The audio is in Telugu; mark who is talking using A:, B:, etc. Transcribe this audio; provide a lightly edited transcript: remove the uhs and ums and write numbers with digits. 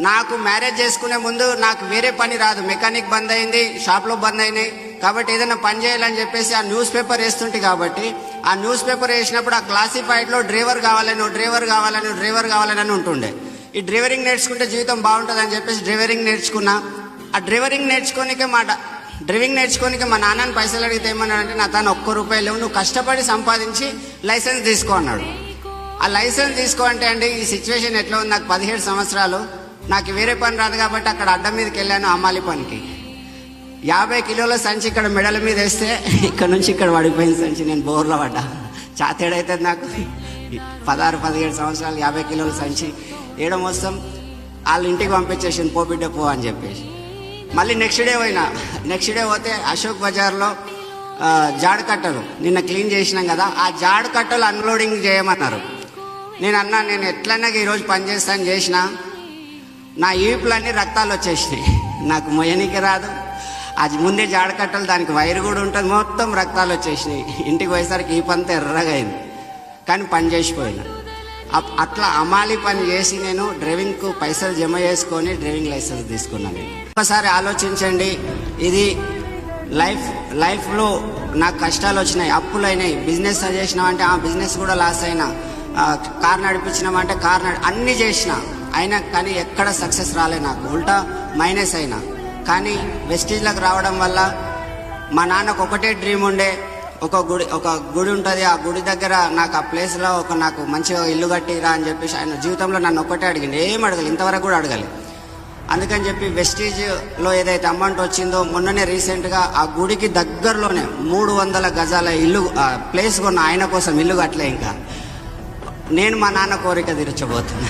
A: నాకు మ్యారేజ్ చేసుకునే ముందు నాకు వేరే పని రాదు, మెకానిక్ బంద్ అయింది, షాప్లో బంద్ అయినాయి కాబట్టి ఏదైనా పని చేయాలని చెప్పేసి ఆ న్యూస్ పేపర్ వేస్తుంటే కాబట్టి ఆ న్యూస్ పేపర్ వేసినప్పుడు ఆ క్లాసిఫైడ్లో డ్రైవర్ కావాలని ఉంటుండే. ఈ డ్రైవరింగ్ నేర్చుకుంటే జీవితం బాగుంటుంది అని చెప్పేసి డ్రైవరింగ్ నేర్చుకున్నా. ఆ డ్రైవరింగ్ నేర్చుకోనికే మా నాన్నని పైసలు అడిగితే ఏమన్నాడంటే, నా తను ₹1 లేవు, నువ్వు కష్టపడి సంపాదించి లైసెన్స్ తీసుకో అన్నాడు. ఆ లైసెన్స్ తీసుకో అంటే అండి ఈ సిచ్యువేషన్ ఎట్లా ఉంది, నాకు 17 సంవత్సరాలు, నాకు వేరే పని రాదు కాబట్టి అక్కడ అడ్డం మీదకి వెళ్ళాను అమ్మాలి పనికి. 50 కిలోల సంచి ఇక్కడ మెడల మీద వేస్తే ఇక్కడ నుంచి ఇక్కడ పడిపోయిన సంచి, నేను బోర్లో పడ్డా. చాతేడైతుంది నాకు. 16-17 సంవత్సరాలు 50 కిలోల సంచి ఏడో మొత్తం వాళ్ళ ఇంటికి పంపించేసింది, పో బిడ్డ పో అని చెప్పేసి. మళ్ళీ నెక్స్ట్ డే పోతే అశోక్ బజార్లో జాడ కట్టలు నిన్న క్లీన్ చేసినాం కదా, ఆ జాడ కట్టలు అన్లోడింగ్ చేయమన్నారు. నేను ఎట్లన్నా ఈరోజు పని చేస్తాను చేసిన, నా ఈపులన్నీ రక్తాలు వచ్చేసినాయి, నాకు మొయ్యనికి రాదు. అది ముందే జాడ కట్టలు, దానికి వైరు కూడా ఉంటుంది, మొత్తం రక్తాలు వచ్చేసినాయి. ఇంటికి పోయేసరికి ఈ పంత ఎర్రగా అయింది, కానీ పని చేసిపోయినా. అట్లా అమాలి పని చేసి నేను డ్రైవింగ్కు పైసలు జమ చేసుకొని డ్రైవింగ్ లైసెన్స్ తీసుకున్నాను. ఒకసారి ఆలోచించండి, ఇది లైఫ్లో నాకు కష్టాలు వచ్చినాయి, అప్పులు అయినాయి, బిజినెస్ చేసినామంటే ఆ బిజినెస్ కూడా లాస్ అయినా, కార్ నడిపించినామంటే అన్నీ చేసిన అయినా కానీ ఎక్కడ సక్సెస్ రాలే, నాకు ఉల్టా మైనస్ అయినా. కానీ వెస్టీజ్లకు రావడం వల్ల మా నాన్నకు ఒకటే డ్రీమ్ ఉండే, ఒక గుడి ఉంటుంది, ఆ గుడి దగ్గర నాకు ఆ ప్లేస్లో నాకు మంచిగా ఇల్లు కట్టిరా అని చెప్పేసి ఆయన జీవితంలో నన్ను ఒక్కటే అడిగింది, ఏం అడగాలి, ఇంతవరకు కూడా అడగాలి. అందుకని చెప్పి వెస్టీజ్లో ఏదైతే అమౌంట్ వచ్చిందో మొన్ననే రీసెంట్గా ఆ గుడికి దగ్గరలోనే 300 గజాల ఇల్లు ప్లేస్ కొన్న ఆయన కోసం, ఇల్లు కట్టలే. ఇంకా నేను మా నాన్న కోరిక తీర్చబోతున్నా.